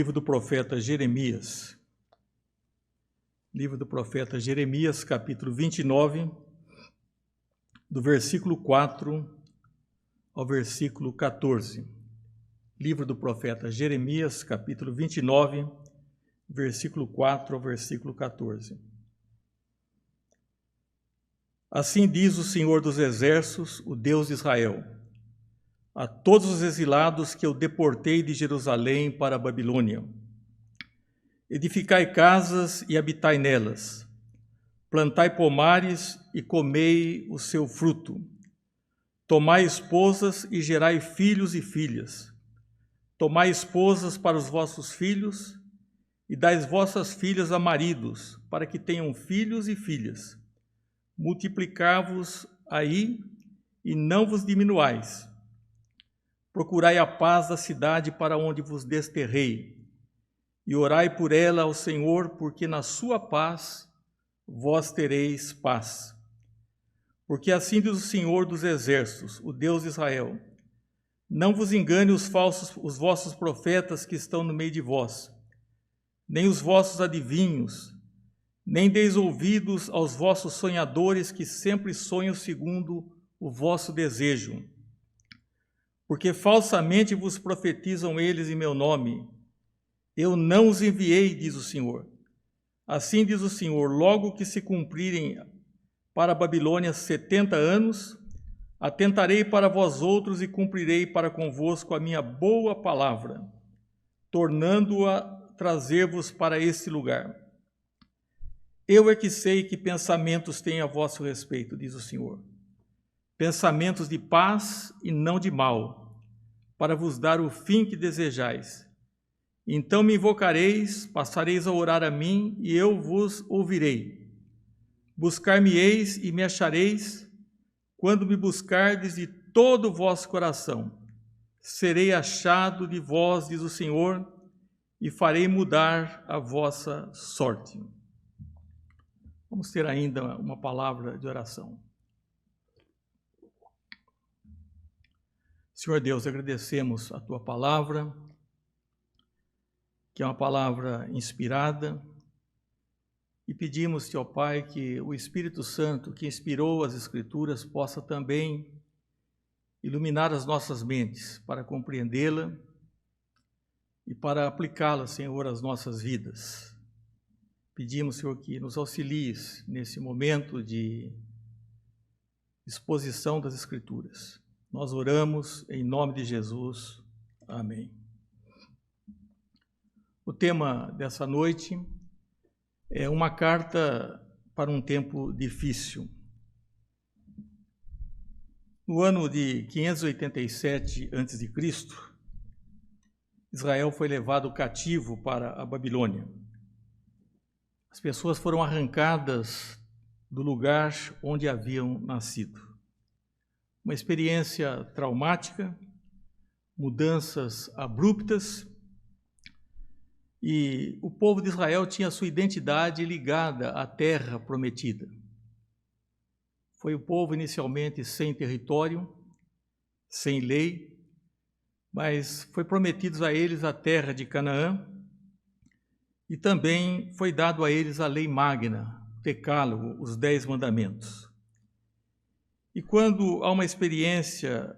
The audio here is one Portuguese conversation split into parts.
livro do profeta Jeremias. Livro do profeta Jeremias, capítulo 29, do versículo 4 ao versículo 14. Livro do profeta Jeremias, capítulo 29, versículo 4 ao versículo 14. Assim diz o Senhor dos Exércitos, o Deus de Israel, a todos os exilados que eu deportei de Jerusalém para a Babilônia: edificai casas e habitai nelas, plantai pomares e comei o seu fruto, tomai esposas e gerai filhos e filhas, tomai esposas para os vossos filhos e dai vossas filhas a maridos, para que tenham filhos e filhas. Multiplicai-vos aí e não vos diminuais. Procurai a paz da cidade para onde vos desterrei, e orai por ela ao Senhor, porque na sua paz vós tereis paz. Porque assim diz o Senhor dos Exércitos, o Deus de Israel: não vos engane os vossos profetas que estão no meio de vós, nem os vossos adivinhos, nem deis ouvidos aos vossos sonhadores que sempre sonham segundo o vosso desejo. Porque falsamente vos profetizam eles em meu nome. Eu não os enviei, diz o Senhor. Assim diz o Senhor: logo que se cumprirem para a Babilônia 70 anos, atentarei para vós outros e cumprirei para convosco a minha boa palavra, tornando-a trazer-vos para este lugar. Eu é que sei que pensamentos tenho a vosso respeito, diz o Senhor. Pensamentos de paz e não de mal, para vos dar o fim que desejais. Então me invocareis, passareis a orar a mim, e eu vos ouvirei. Buscar-me-eis e me achareis, quando me buscardes de todo o vosso coração. Serei achado de vós, diz o Senhor, e farei mudar a vossa sorte. Vamos ter ainda uma palavra de oração. Senhor Deus, agradecemos a Tua palavra, que é uma palavra inspirada, e pedimos-te, ó Pai, que o Espírito Santo, que inspirou as Escrituras, possa também iluminar as nossas mentes para compreendê-la e para aplicá-la, Senhor, às nossas vidas. Pedimos, Senhor, que nos auxilies nesse momento de exposição das Escrituras. Nós oramos em nome de Jesus. Amém. O tema dessa noite é uma carta para um tempo difícil. No ano de 587 a.C., Israel foi levado cativo para a Babilônia. As pessoas foram arrancadas do lugar onde haviam nascido. Uma experiência traumática, mudanças abruptas, e o povo de Israel tinha sua identidade ligada à terra prometida. Foi o povo inicialmente sem território, sem lei, mas foi prometido a eles a terra de Canaã, e também foi dado a eles a lei magna, o Decálogo, os 10 mandamentos. E quando há uma experiência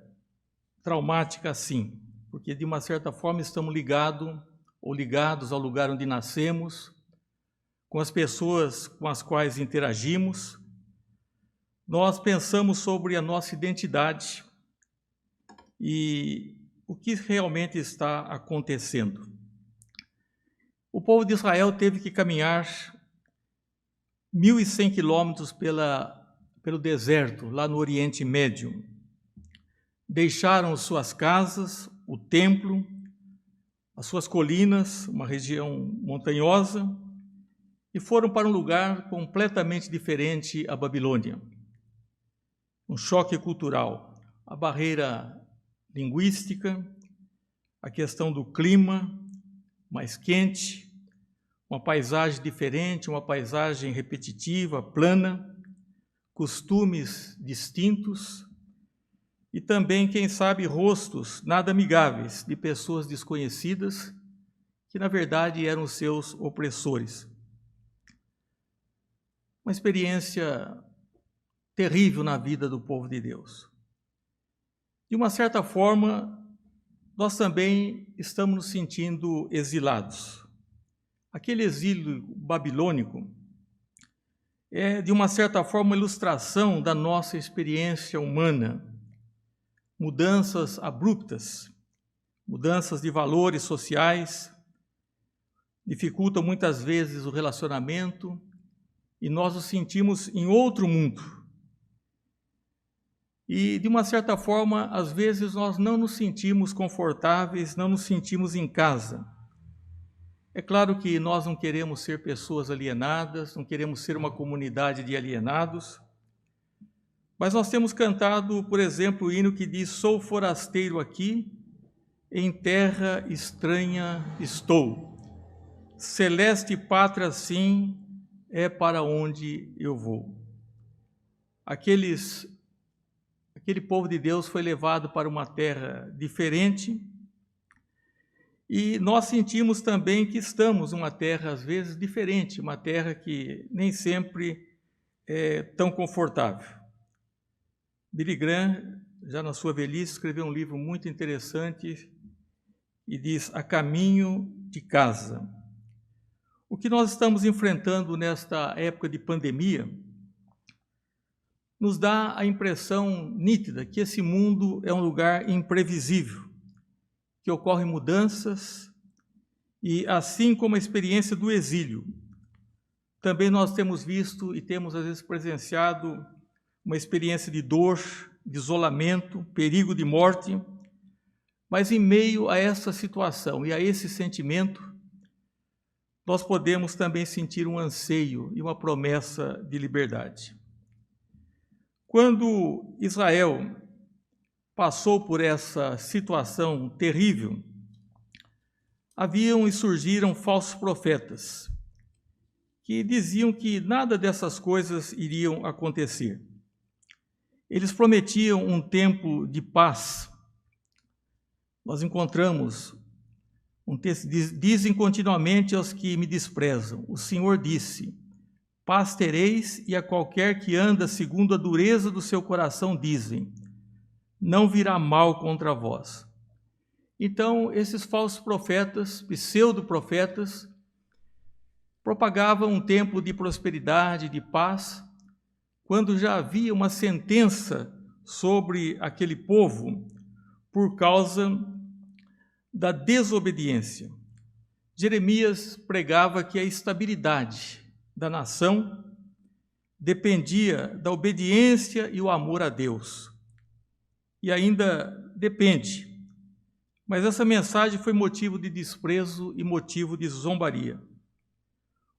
traumática assim, porque de uma certa forma estamos ligados ao lugar onde nascemos, com as pessoas com as quais interagimos, nós pensamos sobre a nossa identidade e o que realmente está acontecendo. O povo de Israel teve que caminhar 1.100 quilômetros pelo deserto, lá no Oriente Médio. Deixaram suas casas, o templo, as suas colinas, uma região montanhosa, e foram para um lugar completamente diferente, a Babilônia. Um choque cultural, a barreira linguística, a questão do clima mais quente, uma paisagem diferente, uma paisagem repetitiva, plana, costumes distintos e também, quem sabe, rostos nada amigáveis de pessoas desconhecidas que na verdade eram os seus opressores. Uma experiência terrível na vida do povo de Deus. De uma certa forma, nós também estamos nos sentindo exilados. Aquele exílio babilônico é, de uma certa forma, uma ilustração da nossa experiência humana. Mudanças abruptas, mudanças de valores sociais, dificultam muitas vezes o relacionamento e nós nos sentimos em outro mundo. E, de uma certa forma, às vezes nós não nos sentimos confortáveis, não nos sentimos em casa. É claro que nós não queremos ser pessoas alienadas, não queremos ser uma comunidade de alienados, mas nós temos cantado, por exemplo, o hino que diz: sou forasteiro aqui, em terra estranha estou. Celeste pátria, sim, é para onde eu vou. Aquele povo de Deus foi levado para uma terra diferente e nós sentimos também que estamos numa terra, às vezes, diferente, uma terra que nem sempre é tão confortável. Billy Graham, já na sua velhice, escreveu um livro muito interessante e diz: A Caminho de Casa. O que nós estamos enfrentando nesta época de pandemia nos dá a impressão nítida que esse mundo é um lugar imprevisível, que ocorrem mudanças e, assim como a experiência do exílio, também nós temos visto e temos às vezes presenciado uma experiência de dor, de isolamento, perigo de morte, mas em meio a essa situação e a esse sentimento, nós podemos também sentir um anseio e uma promessa de liberdade. Quando Israel passou por essa situação terrível, haviam e surgiram falsos profetas que diziam que nada dessas coisas iriam acontecer. Eles prometiam um tempo de paz. Nós encontramos um texto, dizem continuamente aos que me desprezam, o Senhor disse: paz tereis, e a qualquer que anda segundo a dureza do seu coração dizem: não virá mal contra vós. Então, esses falsos profetas, pseudo-profetas, propagavam um tempo de prosperidade, de paz, quando já havia uma sentença sobre aquele povo por causa da desobediência. Jeremias pregava que a estabilidade da nação dependia da obediência e o amor a Deus. E ainda depende. Mas essa mensagem foi motivo de desprezo e motivo de zombaria.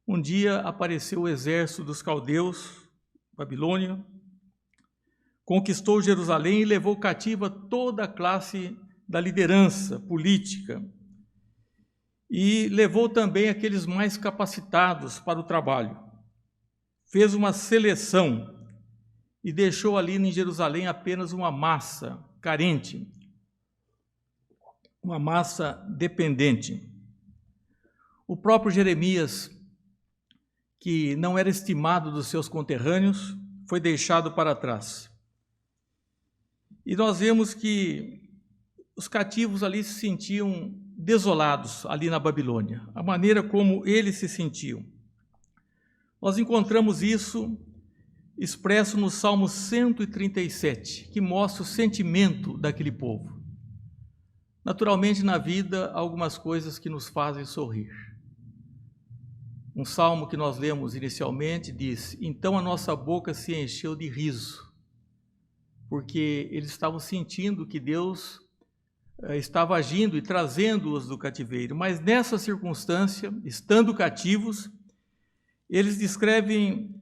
Um dia apareceu o exército dos caldeus, Babilônia, conquistou Jerusalém e levou cativa toda a classe da liderança política e levou também aqueles mais capacitados para o trabalho. Fez uma seleção e deixou ali em Jerusalém apenas uma massa carente, uma massa dependente. O próprio Jeremias, que não era estimado dos seus conterrâneos, foi deixado para trás. E nós vemos que os cativos ali se sentiam desolados, ali na Babilônia, a maneira como eles se sentiam. Nós encontramos isso expresso no Salmo 137, que mostra o sentimento daquele povo. Naturalmente, na vida, há algumas coisas que nos fazem sorrir. Um salmo que nós lemos inicialmente diz: então a nossa boca se encheu de riso, porque eles estavam sentindo que Deus estava agindo e trazendo-os do cativeiro. Mas nessa circunstância, estando cativos, eles descrevem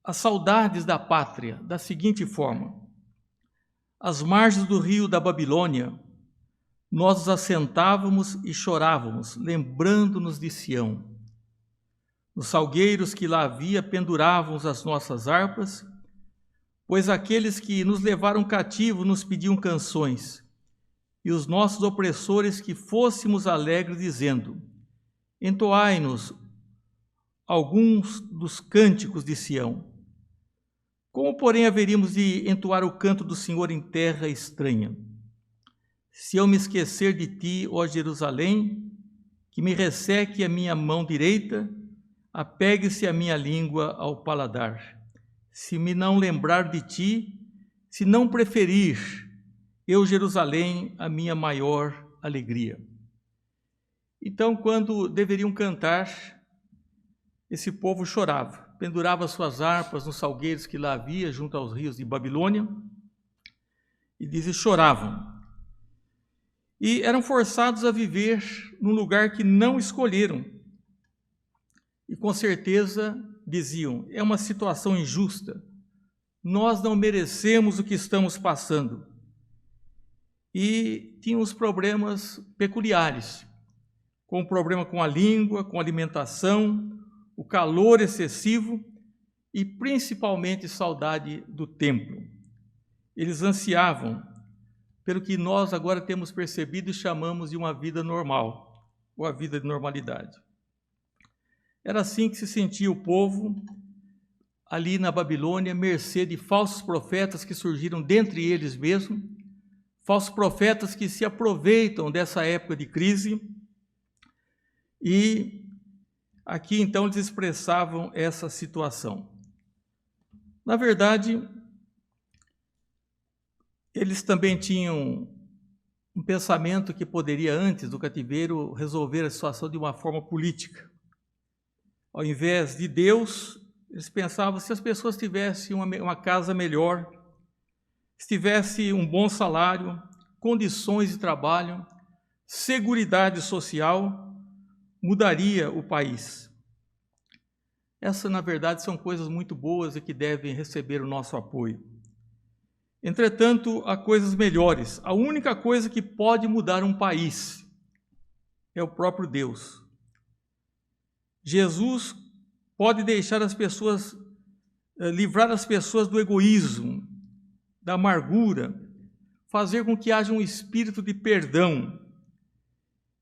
as saudades da pátria da seguinte forma: às margens do rio da Babilônia, nós nos assentávamos e chorávamos, lembrando-nos de Sião. Nos salgueiros que lá havia, pendurávamos as nossas harpas, pois aqueles que nos levaram cativo nos pediam canções, e os nossos opressores que fôssemos alegres, dizendo: entoai-nos alguns dos cânticos de Sião. Como, porém, haveríamos de entoar o canto do Senhor em terra estranha? Se eu me esquecer de ti, ó Jerusalém, que me resseque a minha mão direita, apegue-se a minha língua ao paladar. Se me não lembrar de ti, se não preferir, eu, Jerusalém, a minha maior alegria. Então, quando deveriam cantar, esse povo chorava, pendurava suas harpas nos salgueiros que lá havia, junto aos rios de Babilônia, e diz, choravam. E eram forçados a viver num lugar que não escolheram. E com certeza diziam, é uma situação injusta, nós não merecemos o que estamos passando. E tinham os problemas peculiares, com o problema com a língua, com a alimentação, o calor excessivo e principalmente saudade do templo. Eles ansiavam pelo que nós agora temos percebido e chamamos de uma vida normal, ou a vida de normalidade. Era assim que se sentia o povo ali na Babilônia, mercê de falsos profetas que surgiram dentre eles mesmos, falsos profetas que se aproveitam dessa época de crise. E aqui então eles expressavam essa situação. Na verdade, eles também tinham um pensamento que poderia, antes do cativeiro, resolver a situação de uma forma política. Ao invés de Deus, eles pensavam se as pessoas tivessem uma casa melhor, se tivesse um bom salário, condições de trabalho, seguridade social, mudaria o país. Essas, na verdade, são coisas muito boas e que devem receber o nosso apoio. Entretanto, há coisas melhores. A única coisa que pode mudar um país é o próprio Deus. Jesus pode deixar as pessoas, livrar as pessoas do egoísmo, da amargura, fazer com que haja um espírito de perdão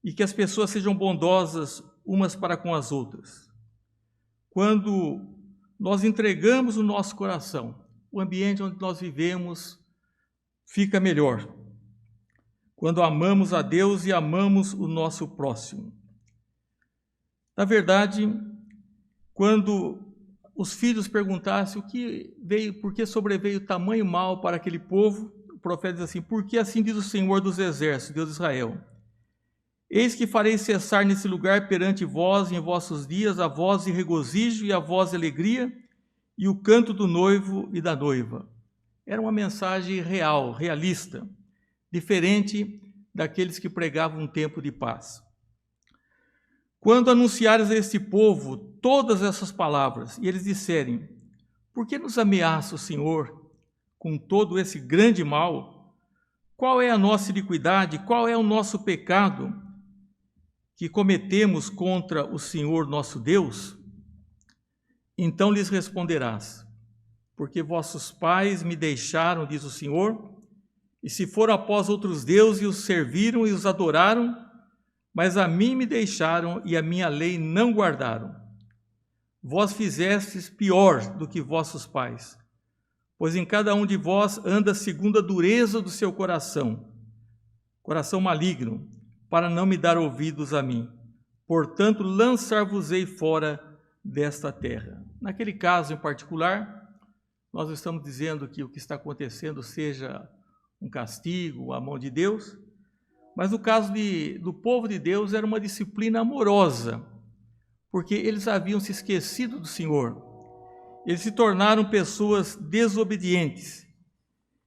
e que as pessoas sejam bondosas umas para com as outras. Quando nós entregamos o nosso coração, o ambiente onde nós vivemos fica melhor. Quando amamos a Deus e amamos o nosso próximo. Na verdade, quando os filhos perguntassem o que veio, por que sobreveio tamanho mal para aquele povo, o profeta diz assim, porque assim diz o Senhor dos Exércitos, Deus de Israel, eis que farei cessar nesse lugar perante vós em vossos dias a voz de regozijo e a voz de alegria e o canto do noivo e da noiva. Era uma mensagem real, realista, diferente daqueles que pregavam um tempo de paz. Quando anunciares a este povo todas essas palavras, e eles disserem, por que nos ameaça o Senhor com todo esse grande mal? Qual é a nossa iniquidade? Qual é o nosso pecado que cometemos contra o Senhor nosso Deus? Então lhes responderás, porque vossos pais me deixaram, diz o Senhor, e se foram após outros deuses e os serviram e os adoraram, mas a mim me deixaram e a minha lei não guardaram. Vós fizestes pior do que vossos pais, pois em cada um de vós anda segundo a dureza do seu coração maligno, para não me dar ouvidos a mim. Portanto, lançar-vos-ei fora desta terra. Naquele caso em particular, nós estamos dizendo que o que está acontecendo seja um castigo, a mão de Deus, mas no caso do povo de Deus era uma disciplina amorosa, porque eles haviam se esquecido do Senhor. Eles se tornaram pessoas desobedientes.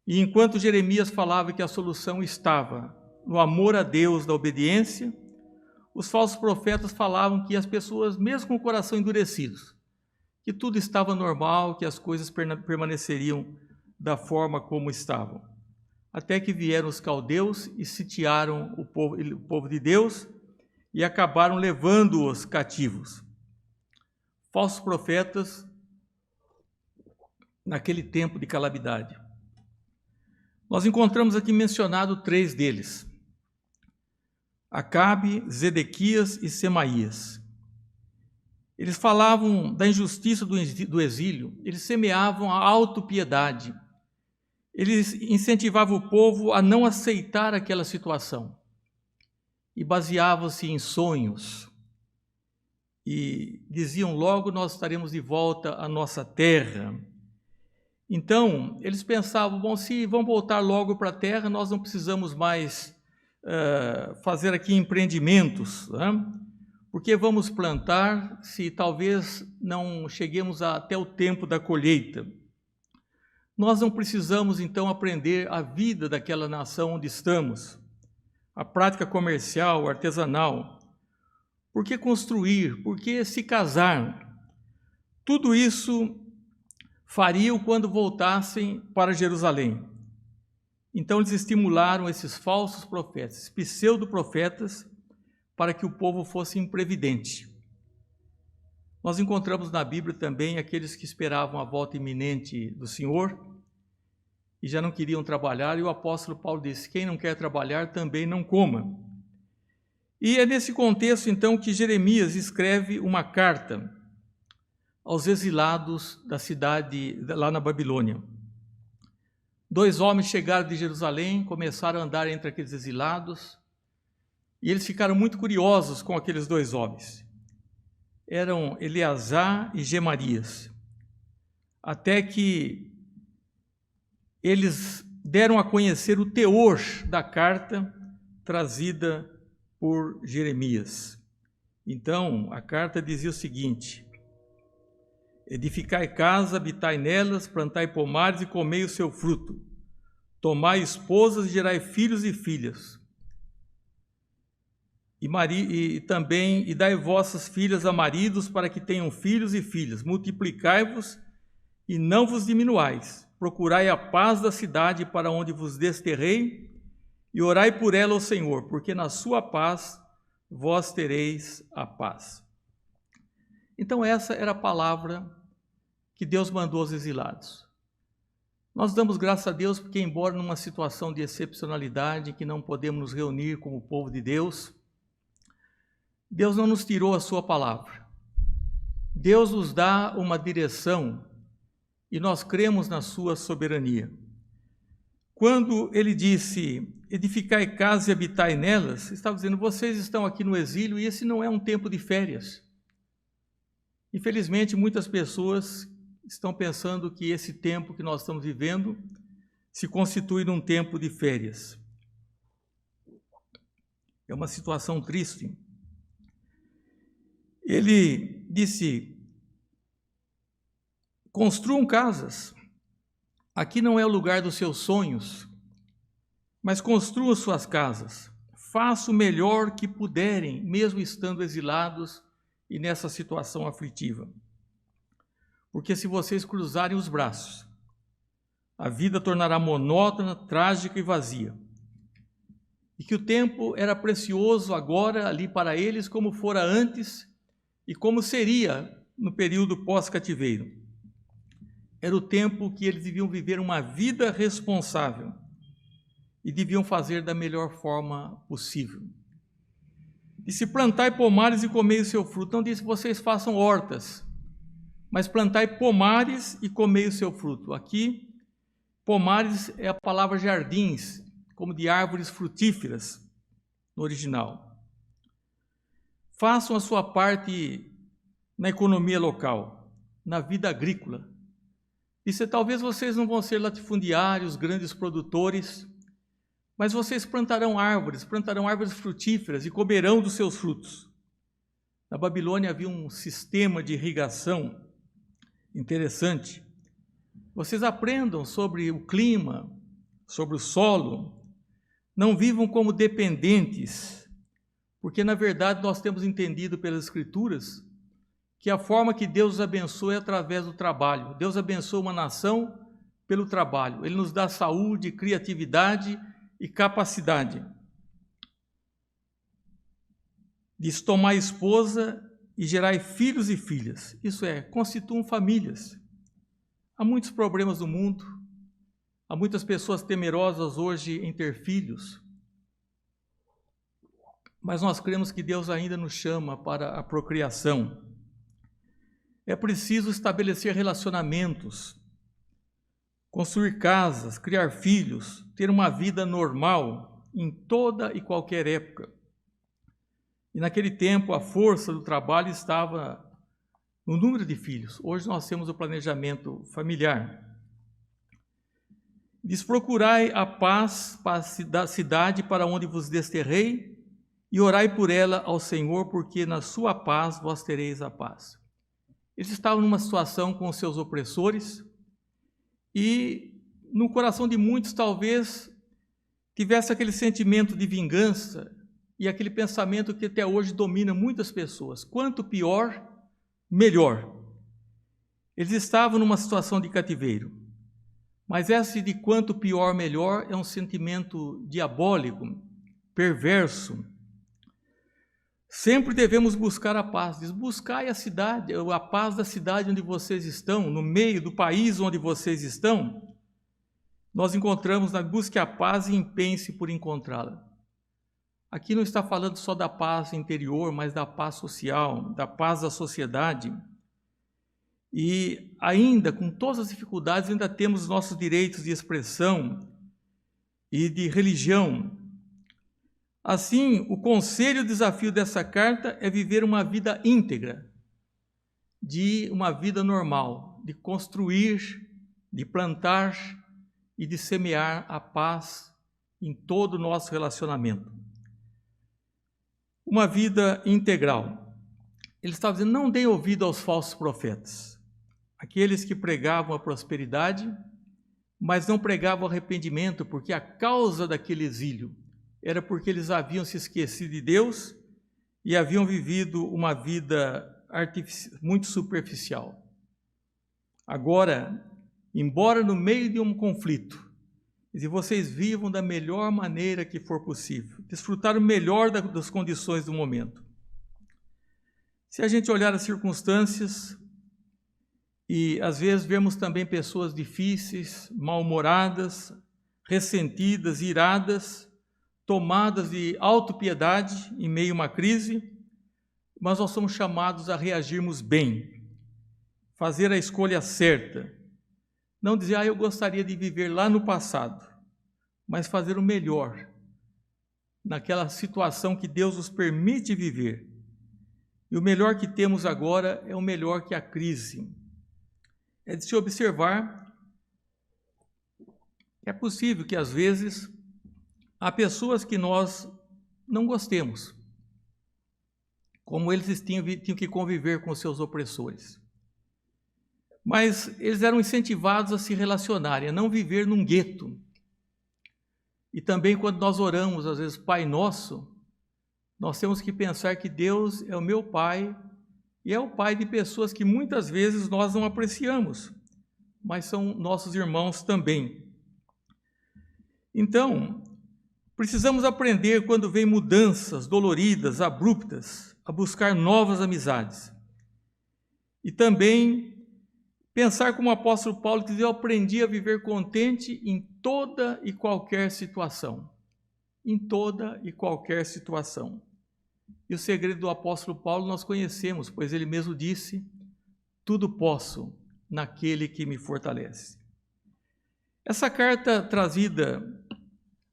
E enquanto Jeremias falava que a solução estava no amor a Deus, da obediência, os falsos profetas falavam que as pessoas, mesmo com o coração endurecidos, que tudo estava normal, que as coisas permaneceriam da forma como estavam. Até que vieram os caldeus e sitiaram o povo de Deus e acabaram levando-os cativos. Falsos profetas naquele tempo de calamidade. Nós encontramos aqui mencionado 3 deles. Acabe, Zedequias e Semaías. Eles falavam da injustiça do exílio, eles semeavam a autopiedade, eles incentivavam o povo a não aceitar aquela situação e baseavam-se em sonhos e diziam: logo nós estaremos de volta à nossa terra. Então, eles pensavam: bom, se vão voltar logo para a terra, nós não precisamos mais fazer aqui empreendimentos, né? Porque vamos plantar se talvez não cheguemos até o tempo da colheita. Nós não precisamos, então, aprender a vida daquela nação onde estamos, a prática comercial, artesanal. Por que construir? Por que se casar? Tudo isso fariam quando voltassem para Jerusalém. Então, eles estimularam esses falsos profetas, pseudo-profetas, para que o povo fosse imprevidente. Nós encontramos na Bíblia também aqueles que esperavam a volta iminente do Senhor e já não queriam trabalhar, e o apóstolo Paulo disse: quem não quer trabalhar também não coma. E é nesse contexto, então, que Jeremias escreve uma carta aos exilados da cidade, lá na Babilônia. 2 homens chegaram de Jerusalém, começaram a andar entre aqueles exilados, e eles ficaram muito curiosos com aqueles 2 homens. Eram Eleazar e Gemarias. Até que eles deram a conhecer o teor da carta trazida por Jeremias. Então, a carta dizia o seguinte: edificai casa, habitai nelas, plantai pomares e comei o seu fruto. Tomai esposas e gerai filhos e filhas. E também dai vossas filhas a maridos para que tenham filhos e filhas. Multiplicai-vos e não vos diminuais. Procurai a paz da cidade para onde vos desterrei e orai por ela ao Senhor, porque na sua paz vós tereis a paz. Então essa era a palavra que Deus mandou aos exilados. Nós damos graças a Deus porque, embora numa situação de excepcionalidade, que não podemos nos reunir como povo de Deus, Deus não nos tirou a sua palavra. Deus nos dá uma direção e nós cremos na sua soberania. Quando ele disse: edificai casa e habitai nelas, estava dizendo: vocês estão aqui no exílio e esse não é um tempo de férias. Infelizmente, muitas pessoas estão pensando que esse tempo que nós estamos vivendo se constitui num tempo de férias. É uma situação triste. Ele disse: construam casas. Aqui não é o lugar dos seus sonhos, mas construam suas casas. Façam o melhor que puderem, mesmo estando exilados e nessa situação aflitiva. Porque se vocês cruzarem os braços, a vida tornará monótona, trágica e vazia. E que o tempo era precioso agora ali para eles, como fora antes e como seria no período pós-cativeiro. Era o tempo que eles deviam viver uma vida responsável e deviam fazer da melhor forma possível. E se plantai pomares e comei o seu fruto, não disse vocês façam hortas, mas plantai pomares e comei o seu fruto. Aqui, pomares é a palavra jardins, como de árvores frutíferas no original. Façam a sua parte na economia local, na vida agrícola. Disse: talvez vocês não vão ser latifundiários, grandes produtores, mas vocês plantarão árvores frutíferas e comerão dos seus frutos. Na Babilônia havia um sistema de irrigação interessante. Vocês aprendam sobre o clima, sobre o solo, não vivam como dependentes, porque na verdade nós temos entendido pelas Escrituras que a forma que Deus abençoa é através do trabalho. Deus abençoa uma nação pelo trabalho. Ele nos dá saúde, criatividade e capacidade. Diz: tomai esposa e gerai filhos e filhas. Isso é, constituam famílias. Há muitos problemas no mundo, há muitas pessoas temerosas hoje em ter filhos. mas nós cremos que Deus ainda nos chama para a procriação. É preciso estabelecer relacionamentos, construir casas, criar filhos, ter uma vida normal em toda e qualquer época. E naquele tempo a força do trabalho estava no número de filhos. Hoje nós temos o planejamento familiar. Diz: procurai a paz da cidade para onde vos desterrei, e orai por ela ao Senhor, porque na sua paz vós tereis a paz. Eles estavam numa situação com os seus opressores, e no coração de muitos talvez tivesse aquele sentimento de vingança e aquele pensamento que até hoje domina muitas pessoas: quanto pior, melhor. Eles estavam numa situação de cativeiro, mas esse de quanto pior, melhor é um sentimento diabólico, perverso. Sempre devemos buscar a paz. Diz: buscai a cidade, a paz da cidade onde vocês estão, no meio do país onde vocês estão. Nós encontramos na busca a paz e empenhe-se por encontrá-la. Aqui não está falando só da paz interior, mas da paz social, da paz da sociedade. E ainda, com todas as dificuldades, ainda temos os nossos direitos de expressão e de religião. Assim, o conselho e o desafio dessa carta é viver uma vida íntegra, de uma vida normal, de construir, de plantar e de semear a paz em todo o nosso relacionamento. Uma vida integral. Ele estava dizendo: não deem ouvido aos falsos profetas, aqueles que pregavam a prosperidade, mas não pregavam arrependimento, porque a causa daquele exílio era porque eles haviam se esquecido de Deus e haviam vivido uma vida muito superficial. Agora, embora no meio de um conflito, e vocês vivam da melhor maneira que for possível, desfrutar o melhor das condições do momento. Se a gente olhar as circunstâncias, e às vezes vemos também pessoas difíceis, mal-humoradas, ressentidas, iradas, tomadas de autopiedade em meio a uma crise, mas nós somos chamados a reagirmos bem, fazer a escolha certa. Não dizer: eu gostaria de viver lá no passado, mas fazer o melhor naquela situação que Deus nos permite viver. E o melhor que temos agora é o melhor que a crise. É de se observar que é possível que às vezes há pessoas que nós não gostemos, como eles tinham que conviver com seus opressores. Mas eles eram incentivados a se relacionarem, a não viver num gueto. E também quando nós oramos, às vezes, Pai Nosso, nós temos que pensar que Deus é o meu Pai e é o Pai de pessoas que muitas vezes nós não apreciamos, mas são nossos irmãos também. Então, precisamos aprender, quando vem mudanças doloridas, abruptas, a buscar novas amizades. E também pensar como o apóstolo Paulo, que diz: eu aprendi a viver contente em toda e qualquer situação. Em toda e qualquer situação. E o segredo do apóstolo Paulo nós conhecemos, pois ele mesmo disse: tudo posso naquele que me fortalece. Essa carta trazida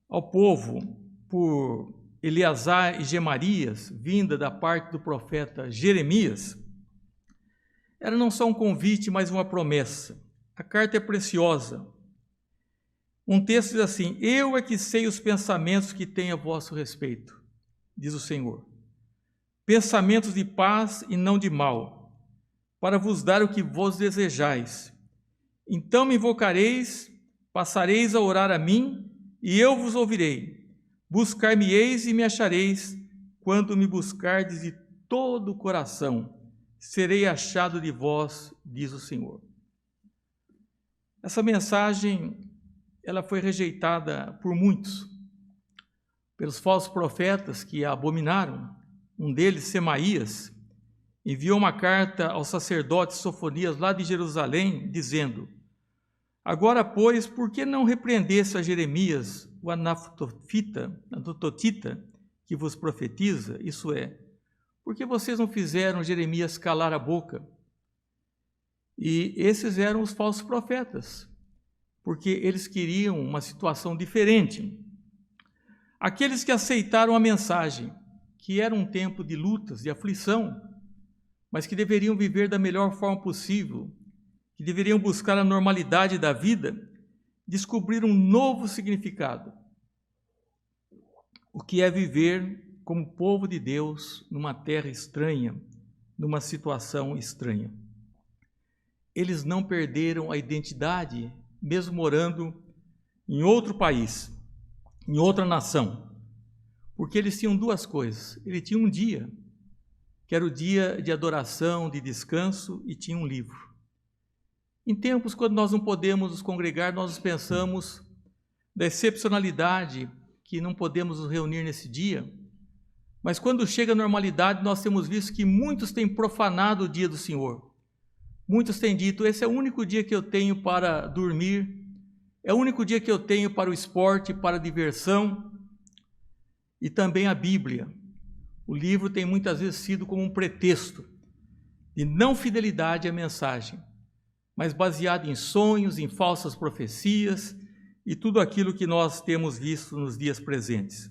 ao povo por Eleazar e Gemarias, vinda da parte do profeta Jeremias, era não só um convite, mas uma promessa. A carta é preciosa. Um texto diz assim: eu é que sei os pensamentos que tenho a vosso respeito, diz o Senhor. Pensamentos de paz e não de mal, para vos dar o que vos desejais. Então me invocareis, passareis a orar a mim, e eu vos ouvirei. Buscar-me-eis e me achareis, quando me buscardes de todo o coração. Serei achado de vós, diz o Senhor. Essa mensagem, ela foi rejeitada por muitos, pelos falsos profetas que a abominaram. Um deles, Semaías, enviou uma carta ao sacerdote Sofonias, lá de Jerusalém, dizendo: agora, pois, por que não repreendesse a Jeremias, o anatotita, que vos profetiza, isso é, porque vocês não fizeram Jeremias calar a boca. E esses eram os falsos profetas, porque eles queriam uma situação diferente. Aqueles que aceitaram a mensagem, que era um tempo de lutas, de aflição, mas que deveriam viver da melhor forma possível, que deveriam buscar a normalidade da vida, descobriram um novo significado. O que é viver como povo de Deus numa terra estranha, numa situação estranha. Eles não perderam a identidade, mesmo morando em outro país, em outra nação, porque eles tinham duas coisas. Ele tinha um dia, que era o dia de adoração, de descanso, e tinha um livro. Em tempos quando nós não podemos nos congregar, nós pensamos da excepcionalidade que não podemos nos reunir nesse dia, mas quando chega a normalidade, nós temos visto que muitos têm profanado o dia do Senhor. Muitos têm dito, esse é o único dia que eu tenho para dormir, é o único dia que eu tenho para o esporte, para a diversão, e também a Bíblia. O livro tem muitas vezes sido como um pretexto de não fidelidade à mensagem, mas baseado em sonhos, em falsas profecias e tudo aquilo que nós temos visto nos dias presentes.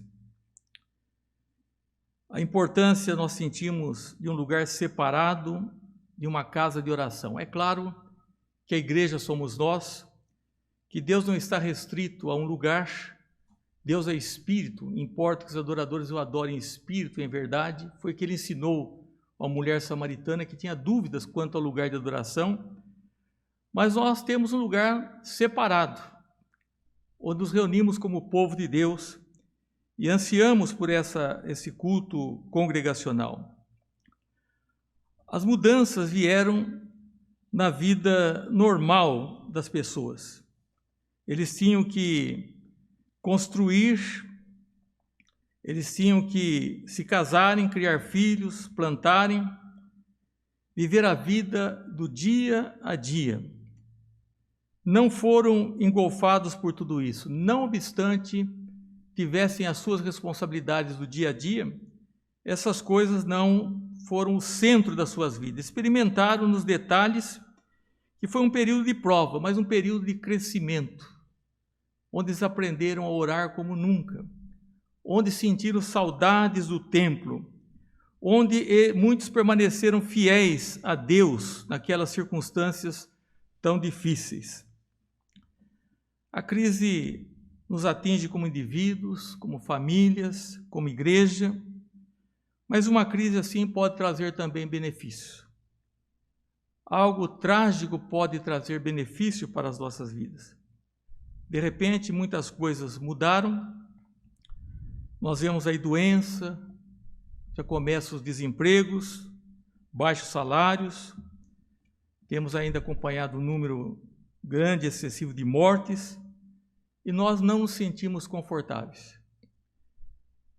A importância nós sentimos de um lugar separado, de uma casa de oração. É claro que a igreja somos nós, que Deus não está restrito a um lugar. Deus é espírito, importa que os adoradores o adorem em espírito e em verdade. Foi que ele ensinou a mulher samaritana que tinha dúvidas quanto ao lugar de adoração. Mas nós temos um lugar separado, onde nos reunimos como povo de Deus e ansiamos por esse culto congregacional. As mudanças vieram na vida normal das pessoas. Eles tinham que construir, eles tinham que se casarem, criar filhos, plantarem, viver a vida do dia a dia. Não foram engolfados por tudo isso. Não obstante tivessem as suas responsabilidades do dia a dia, essas coisas não foram o centro das suas vidas. Experimentaram nos detalhes que foi um período de prova, mas um período de crescimento, onde eles aprenderam a orar como nunca, onde sentiram saudades do templo, onde muitos permaneceram fiéis a Deus naquelas circunstâncias tão difíceis. A crise nos atinge como indivíduos, como famílias, como igreja, mas uma crise assim pode trazer também benefício. Algo trágico pode trazer benefício para as nossas vidas. De repente, muitas coisas mudaram, nós vemos aí doença, já começam os desempregos, baixos salários, temos ainda acompanhado um número grande, excessivo de mortes, e nós não nos sentimos confortáveis.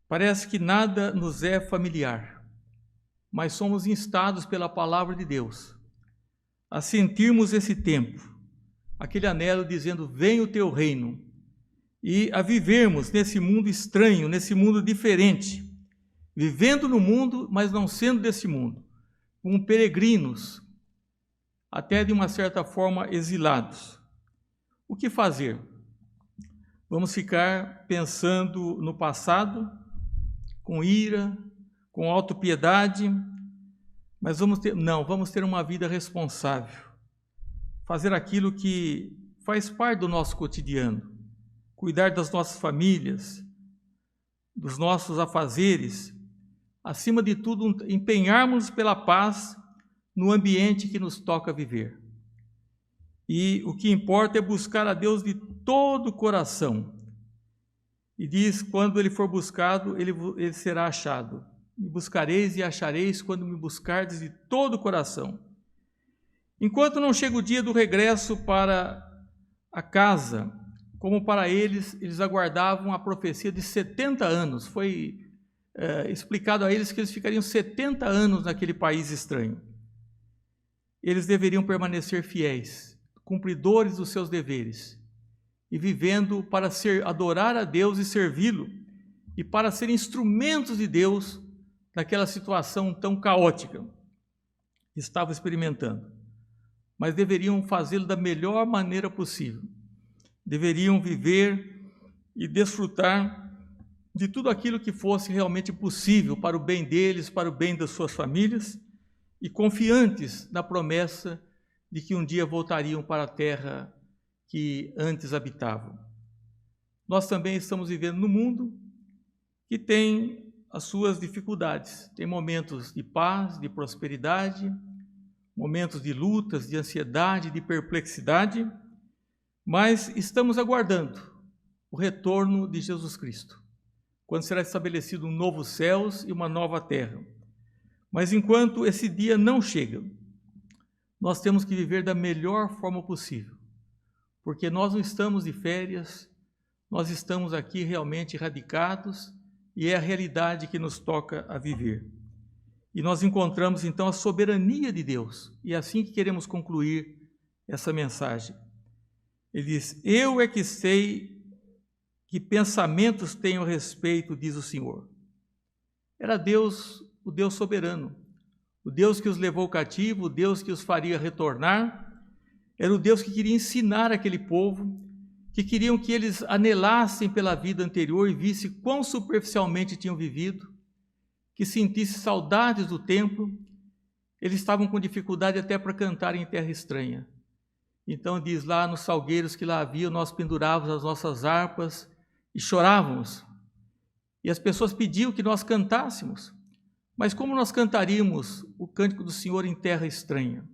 Parece que nada nos é familiar, mas somos instados pela palavra de Deus a sentirmos esse tempo, aquele anelo dizendo, venha o teu reino, e a vivermos nesse mundo estranho, nesse mundo diferente, vivendo no mundo, mas não sendo desse mundo, como peregrinos, até de uma certa forma exilados. O que fazer? Vamos ficar pensando no passado, com ira, com autopiedade, mas vamos ter uma vida responsável, fazer aquilo que faz parte do nosso cotidiano, cuidar das nossas famílias, dos nossos afazeres, acima de tudo, empenharmos pela paz no ambiente que nos toca viver. E o que importa é buscar a Deus de todo o coração. E diz, quando ele for buscado, ele será achado. Me buscareis e achareis quando me buscardes de todo o coração. Enquanto não chega o dia do regresso para a casa, como para eles aguardavam a profecia de 70 anos. Foi explicado a eles que eles ficariam 70 anos naquele país estranho. Eles deveriam permanecer fiéis, cumpridores dos seus deveres, e vivendo para adorar a Deus e servi-lo, e para ser instrumentos de Deus naquela situação tão caótica que estavam experimentando. Mas deveriam fazê-lo da melhor maneira possível. Deveriam viver e desfrutar de tudo aquilo que fosse realmente possível para o bem deles, para o bem das suas famílias, e confiantes na promessa de que um dia voltariam para a terra que antes habitavam. Nós também estamos vivendo num mundo que tem as suas dificuldades. Tem momentos de paz, de prosperidade, momentos de lutas, de ansiedade, de perplexidade, mas estamos aguardando o retorno de Jesus Cristo, quando será estabelecido um novo céus e uma nova terra. Mas enquanto esse dia não chega, nós temos que viver da melhor forma possível, porque nós não estamos de férias, nós estamos aqui realmente radicados e é a realidade que nos toca a viver. E nós encontramos então a soberania de Deus, e é assim que queremos concluir essa mensagem. Ele diz: eu é que sei que pensamentos tenho a respeito, diz o Senhor. Era Deus, o Deus soberano, o Deus que os levou cativo, o Deus que os faria retornar, era o Deus que queria ensinar aquele povo, que queriam que eles anelassem pela vida anterior e vissem quão superficialmente tinham vivido, que sentissem saudades do templo. Eles estavam com dificuldade até para cantar em terra estranha. Então diz lá nos salgueiros que lá havia, nós pendurávamos as nossas harpas e chorávamos. E as pessoas pediam que nós cantássemos. Mas como nós cantaríamos o cântico do Senhor em terra estranha?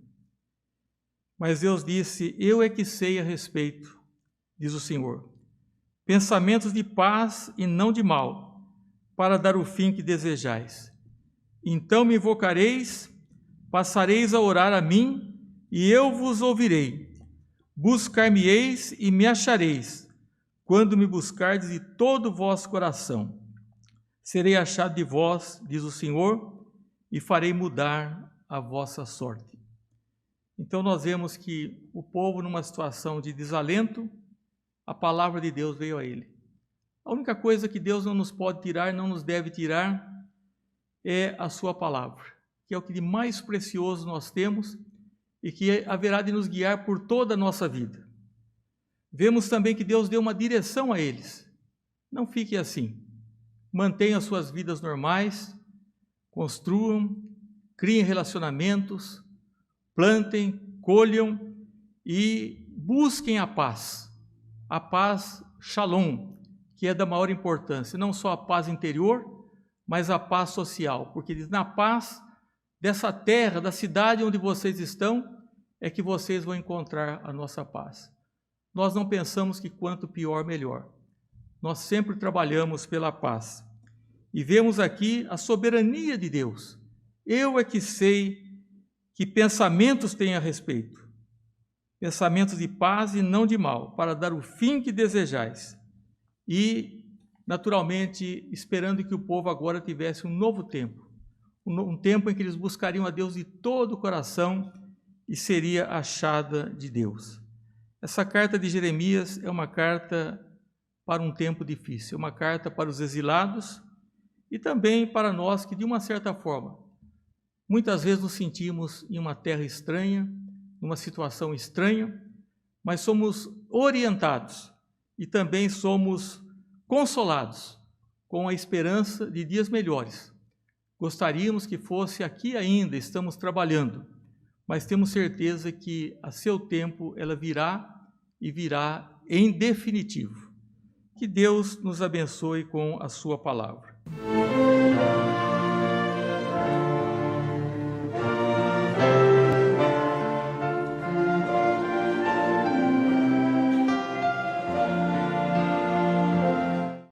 Mas Deus disse: eu é que sei a respeito, diz o Senhor, pensamentos de paz e não de mal, para dar o fim que desejais. Então me invocareis, passareis a orar a mim, e eu vos ouvirei. Buscar-me-eis e me achareis, quando me buscardes de todo o vosso coração. Serei achado de vós, diz o Senhor, e farei mudar a vossa sorte. Então nós vemos que o povo, numa situação de desalento, a palavra de Deus veio a ele. A única coisa que Deus não nos pode tirar, não nos deve tirar, é a sua palavra, que é o que de mais precioso nós temos e que haverá de nos guiar por toda a nossa vida. Vemos também que Deus deu uma direção a eles. Não fiquem assim. Mantenham suas vidas normais, construam, criem relacionamentos, plantem, colham e busquem a paz shalom, que é da maior importância, não só a paz interior, mas a paz social, porque diz, na paz dessa terra, da cidade onde vocês estão, é que vocês vão encontrar a nossa paz. Nós não pensamos que quanto pior, melhor. Nós sempre trabalhamos pela paz. E vemos aqui a soberania de Deus. Eu é que sei que pensamentos tenho a respeito. Pensamentos de paz e não de mal, para dar o fim que desejais. E, naturalmente, esperando que o povo agora tivesse um novo tempo. Um tempo em que eles buscariam a Deus de todo o coração e seria achada de Deus. Essa carta de Jeremias é uma carta para um tempo difícil, uma carta para os exilados e também para nós que, de uma certa forma, muitas vezes nos sentimos em uma terra estranha, numa situação estranha, mas somos orientados e também somos consolados com a esperança de dias melhores. Gostaríamos que fosse aqui ainda, estamos trabalhando, mas temos certeza que a seu tempo ela virá e virá em definitivo. Que Deus nos abençoe com a sua palavra.